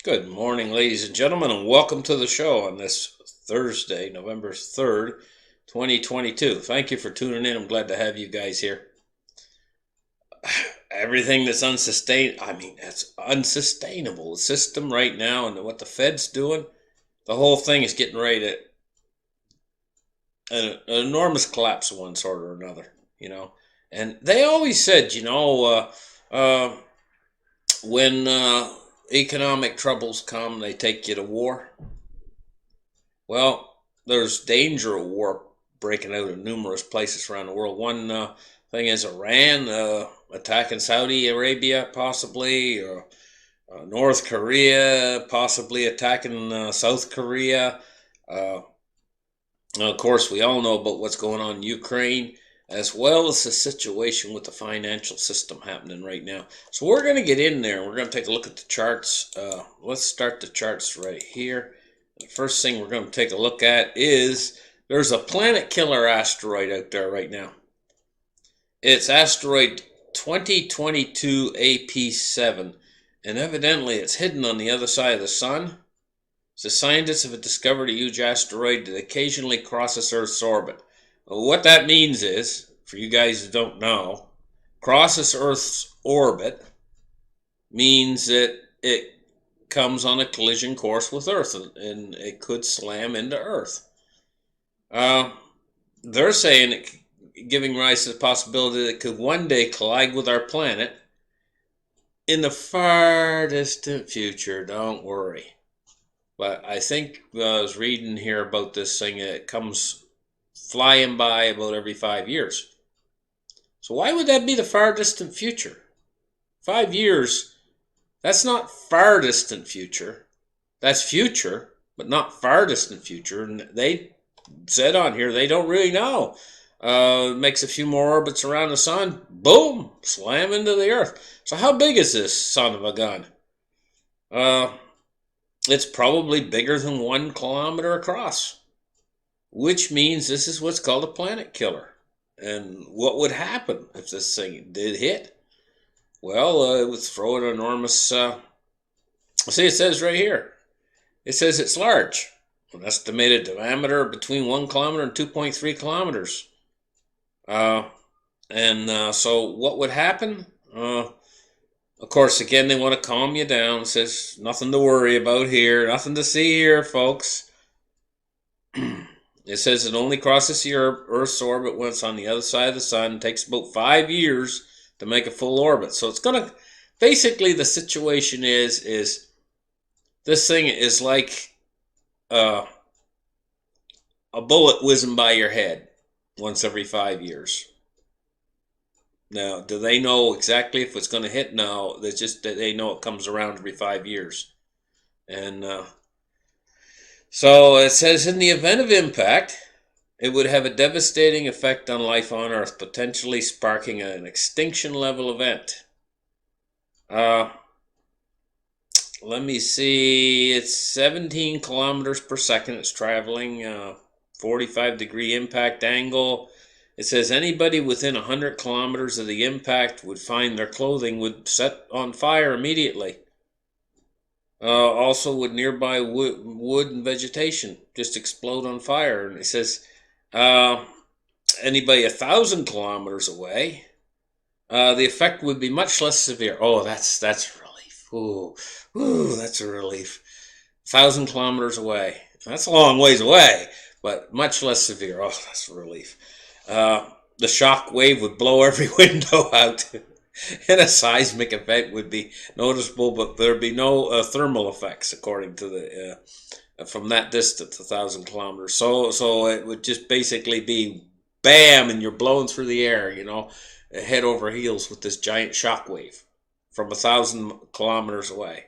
Good morning, ladies and gentlemen, and welcome to the show on this Thursday, November 3rd, 2022. Thank you for tuning in. I'm glad to have you guys here. Everything that's that's unsustainable. The system right now and what the Fed's doing, the whole thing is getting ready to an enormous collapse of one sort or another. And they always said, when economic troubles come, they take you to war. Well, there's danger of war breaking out in numerous places around the world. One thing is Iran attacking Saudi Arabia, possibly, or North Korea possibly attacking South Korea. Of course, we all know about what's going on in Ukraine, as well as the situation with the financial system happening right now. So we're going to get in there. We're going to take a look at the charts. Let's start the charts right here. The first thing we're going to take a look at is there's a planet killer asteroid out there right now. It's asteroid 2022 AP7, and evidently it's hidden on the other side of the sun. The scientists have discovered a huge asteroid that occasionally crosses Earth's orbit. What that means is, for you guys who don't know, crosses Earth's orbit means that it comes on a collision course with Earth, and it could slam into Earth. They're saying giving rise to the possibility that it could one day collide with our planet in the far distant future. Don't worry. But I think I was reading here about this thing. It comes flying by about every 5 years. So why would that be the far distant future? 5 years, that's not far distant future. That's future, but not far distant future. And they said on here they don't really know. Makes a few more orbits around the sun. Boom! Slam into the Earth. So how big is this son of a gun? It's probably bigger than 1 kilometer across, which means this is what's called a planet killer. And what would happen if this thing did hit? Well, it would throw an enormous... see, it says right here. It says it's large. An estimated diameter between 1 kilometer and 2.3 kilometers. So what would happen? Of course, again, they want to calm you down. It says nothing to worry about here. Nothing to see here, folks. It says it only crosses the Earth's orbit when it's on the other side of the sun. It takes about 5 years to make a full orbit. So it's going to... Basically, the situation is this thing is like a bullet whizzing by your head once every 5 years. Now, do they know exactly if it's going to hit? No, it's just that they know it comes around every 5 years. And so it says in the event of impact, it would have a devastating effect on life on Earth, potentially sparking an extinction level event. Let me see. It's 17 kilometers per second it's traveling, 45-degree impact angle. It says anybody within 100 kilometers of the impact would find their clothing would set on fire immediately. Also, would nearby wood and vegetation just explode on fire. And it says anybody 1,000 kilometers away, the effect would be much less severe. Oh, that's a relief. Ooh, that's a relief. 1,000 kilometers away. That's a long ways away, but much less severe. Oh, that's a relief. The shock wave would blow every window out, and a seismic effect would be noticeable, but there'd be no thermal effects, according to the from that distance, 1,000 kilometers. So it would just basically be bam, and you're blowing through the air, head over heels with this giant shock wave from 1,000 kilometers away.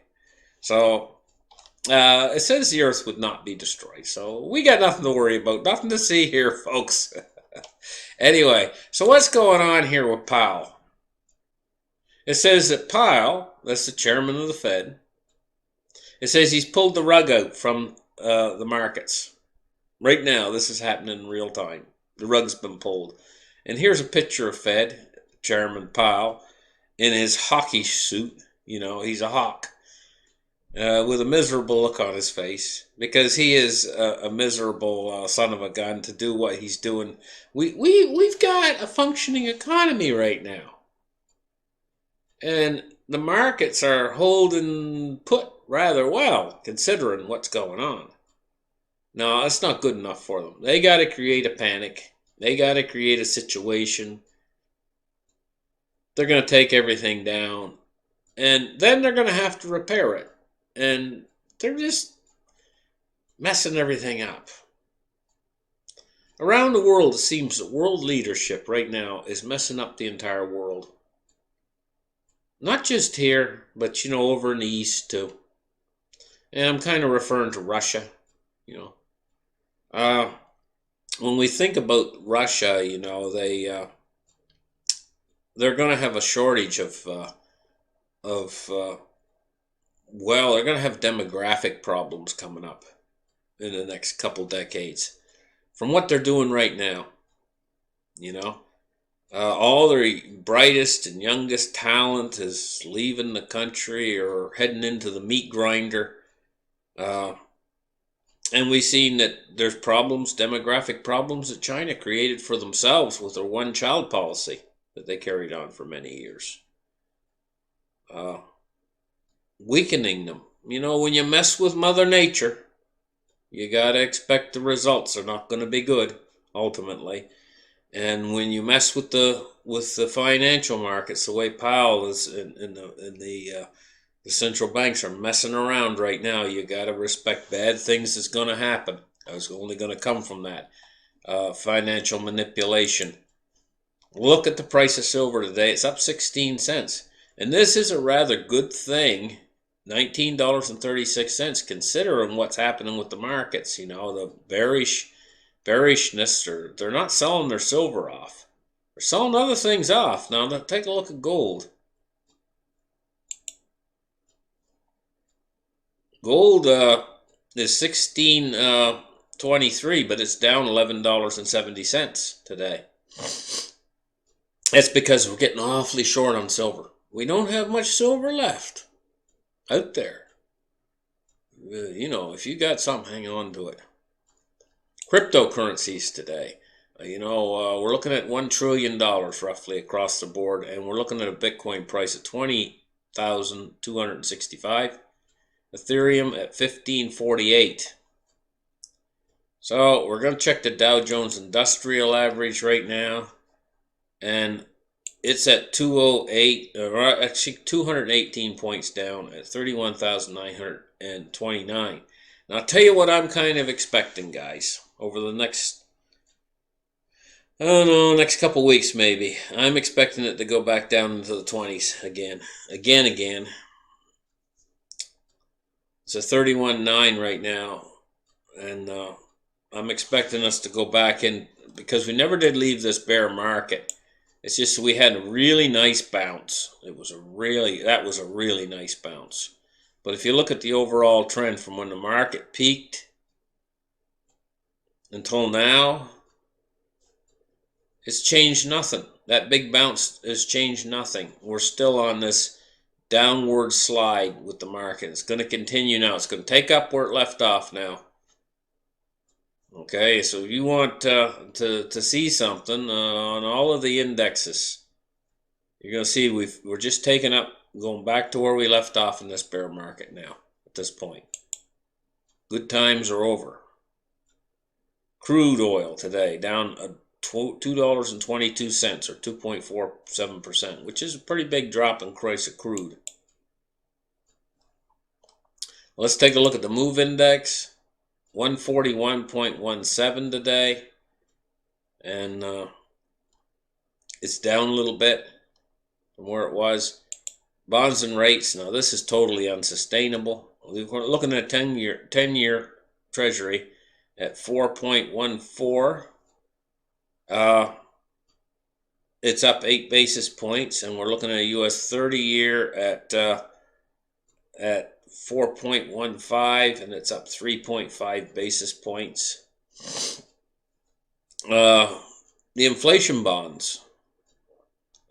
So it says the Earth would not be destroyed. So we got nothing to worry about, nothing to see here, folks. Anyway, so what's going on here with Powell? It says that Powell, that's the chairman of the Fed, it says he's pulled the rug out from the markets. Right now, this is happening in real time. The rug's been pulled. And here's a picture of Fed Chairman Powell in his hockey suit. He's a hawk. with a miserable look on his face, because he is a miserable son of a gun to do what he's doing. We've got a functioning economy right now, and the markets are holding put rather well considering what's going on. No, that's not good enough for them. They got to create a panic. They got to create a situation. They're going to take everything down, and then they're going to have to repair it. And they're just messing everything up. Around the world, it seems that world leadership right now is messing up the entire world. Not just here, but over in the East too. And I'm kind of referring to Russia. You know, when we think about Russia, they're going to have a shortage of well, they're going to have demographic problems coming up in the next couple decades from what they're doing right now. All their brightest and youngest talent is leaving the country or heading into the meat grinder. And we've seen that there's problems, demographic problems that China created for themselves with their one-child policy that they carried on for many years. Weakening them. When you mess with Mother Nature, you got to expect the results are not going to be good, ultimately. And when you mess with the financial markets, the way Powell is in the central banks are messing around right now, you got to respect bad things that's going to happen. It's only going to come from that financial manipulation. Look at the price of silver today. It's up 16 cents. And this is a rather good thing, $19.36, considering what's happening with the markets. The bearishness, they're not selling their silver off. They're selling other things off. Now, take a look at gold. Gold is $16.23, but it's down $11.70 today. That's because we're getting awfully short on silver. We don't have much silver left out there. If you got something, hang on to it. Cryptocurrencies today. We're looking at $1 trillion roughly across the board, and we're looking at a Bitcoin price at 20,265. Ethereum at 1548. So we're going to check the Dow Jones Industrial Average right now, and it's at 208, actually 218 points down at 31,929. Now I'll tell you what I'm kind of expecting, guys, over the next, next couple weeks maybe. I'm expecting it to go back down into the 20s again. It's a 31.9 right now, and I'm expecting us to go back in, because we never did leave this bear market. It's just we had a really nice bounce. That was a really nice bounce. But if you look at the overall trend from when the market peaked until now, it's changed nothing. That big bounce has changed nothing. We're still on this downward slide with the market. It's going to continue now. It's going to take up where it left off now. Okay, so if you want to see something on all of the indexes, you're going to see we're just taking up, going back to where we left off in this bear market now at this point. Good times are over. Crude oil today down $2.22 or 2.47%, which is a pretty big drop in price of crude. Let's take a look at the MOVE index. 141.17 today, and it's down a little bit from where it was. Bonds and rates, now this is totally unsustainable. We're looking at a 10-year Treasury at 4.14. It's up 8 basis points, and we're looking at a U.S. 30-year at 4.15, and it's up 3.5 basis points. The inflation bonds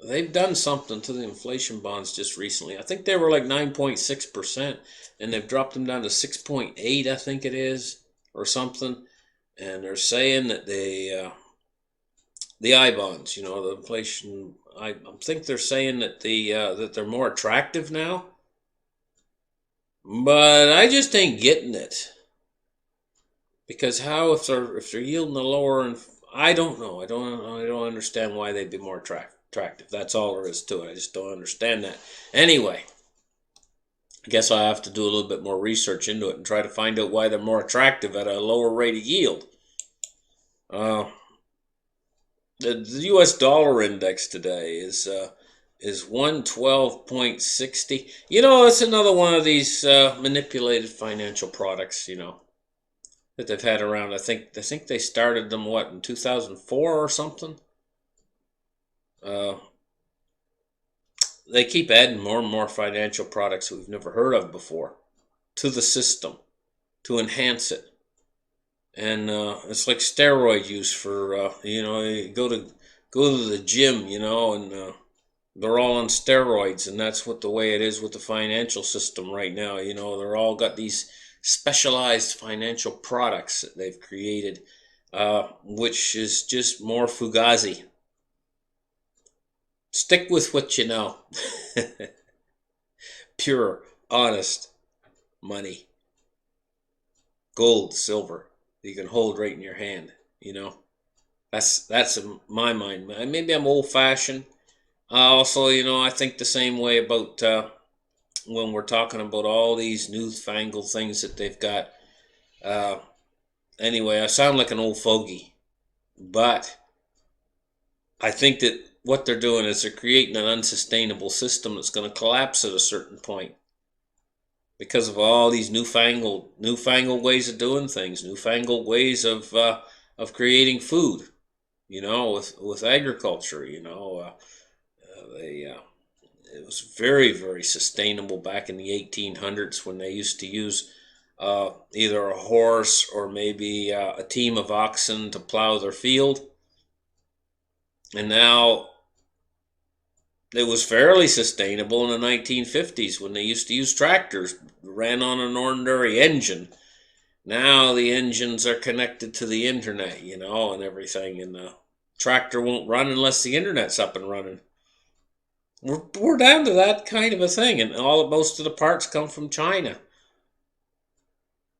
they've done something to the inflation bonds just recently. I think they were like 9.6%, and they've dropped them down to 6.8, I think it is, or something. And they're saying that the I bonds, the inflation, I think they're saying that that they're more attractive now. But I just ain't getting it. Because how if they're yielding the lower, and I don't know. I don't understand why they'd be more attractive. That's all there is to it. I just don't understand that. Anyway, I guess I have to do a little bit more research into it and try to find out why they're more attractive at a lower rate of yield. Uh, the U.S. dollar index today is 112.60. It's another one of these manipulated financial products. That they've had around. I think they started them in 2004 or something. Uh, they keep adding more and more financial products we've never heard of before to the system to enhance it, and it's like steroid use for you go to the gym, and they're all on steroids, and that's what the way it is with the financial system right now. They're all got these specialized financial products that they've created, which is just more fugazi. Stick with what you know. Pure, honest money, gold, silver, that you can hold right in your hand. That's in my mind. Maybe I'm old fashioned. Also, I think the same way about when we're talking about all these newfangled things that they've got. Uh, anyway, I sound like an old fogey, but I think that what they're doing is they're creating an unsustainable system that's going to collapse at a certain point because of all these newfangled ways of doing things, newfangled ways of creating food. With agriculture. It was very, very sustainable back in the 1800s when they used to use either a horse or maybe a team of oxen to plow their field. And now it was fairly sustainable in the 1950s when they used to use tractors, ran on an ordinary engine. Now the engines are connected to the internet, and everything, and the tractor won't run unless the internet's up and running. We're down to that kind of a thing, and most of the parts come from China.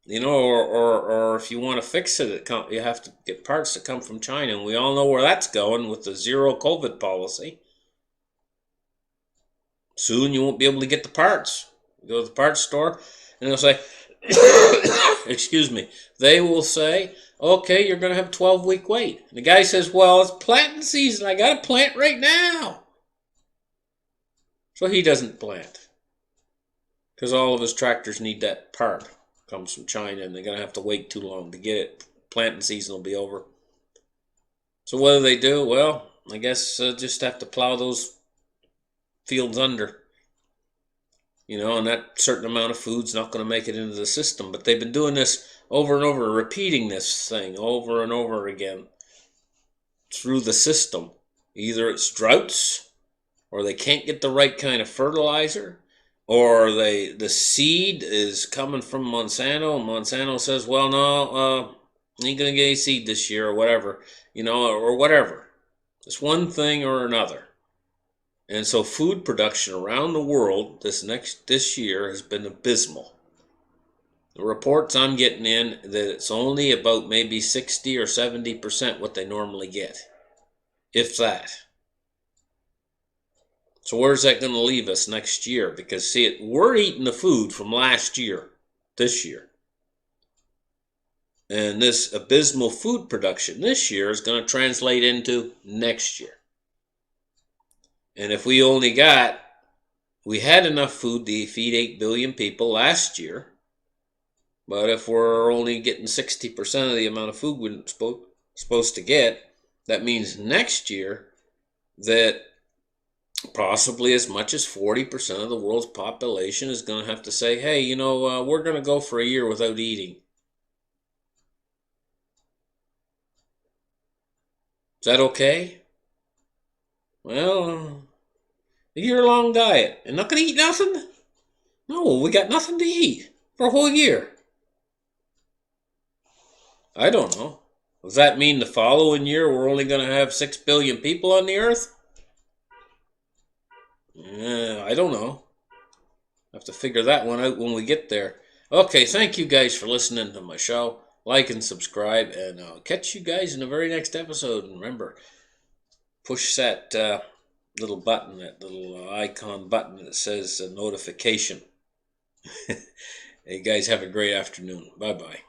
Or if you want to fix it, you have to get parts that come from China, and we all know where that's going with the zero COVID policy. Soon you won't be able to get the parts. You go to the parts store, and they'll say, excuse me, they will say, okay, you're going to have a 12-week wait. And the guy says, well, it's planting season. I got to plant right now. So he doesn't plant because all of his tractors need that part. It comes from China, and they're going to have to wait too long to get it. Planting season will be over. So what do? Well, I guess just have to plow those fields under. And that certain amount of food's not going to make it into the system. But they've been doing this over and over, repeating this thing over and over again through the system. Either it's droughts, or they can't get the right kind of fertilizer, or the seed is coming from Monsanto, and Monsanto says, well, no, you ain't going to get any seed this year, or whatever, or whatever. It's one thing or another. And so food production around the world this year has been abysmal. The reports I'm getting in that it's only about maybe 60 or 70% what they normally get, if that. So where's that going to leave us next year? Because see, we're eating the food from last year, this year. And this abysmal food production this year is going to translate into next year. And if we had enough food to feed 8 billion people last year, but if we're only getting 60% of the amount of food we're supposed to get, that means next year that possibly as much as 40% of the world's population is going to have to say, hey, we're going to go for a year without eating. Is that okay? Well, A year-long diet. And not going to eat nothing? No, we got nothing to eat for a whole year. I don't know. Does that mean the following year we're only going to have 6 billion people on the earth? I don't know. Have to figure that one out when we get there. Okay, thank you guys for listening to my show. Like and subscribe, and I'll catch you guys in the very next episode. And remember, push that little button, that little icon button that says notification. Hey guys, have a great afternoon. Bye bye.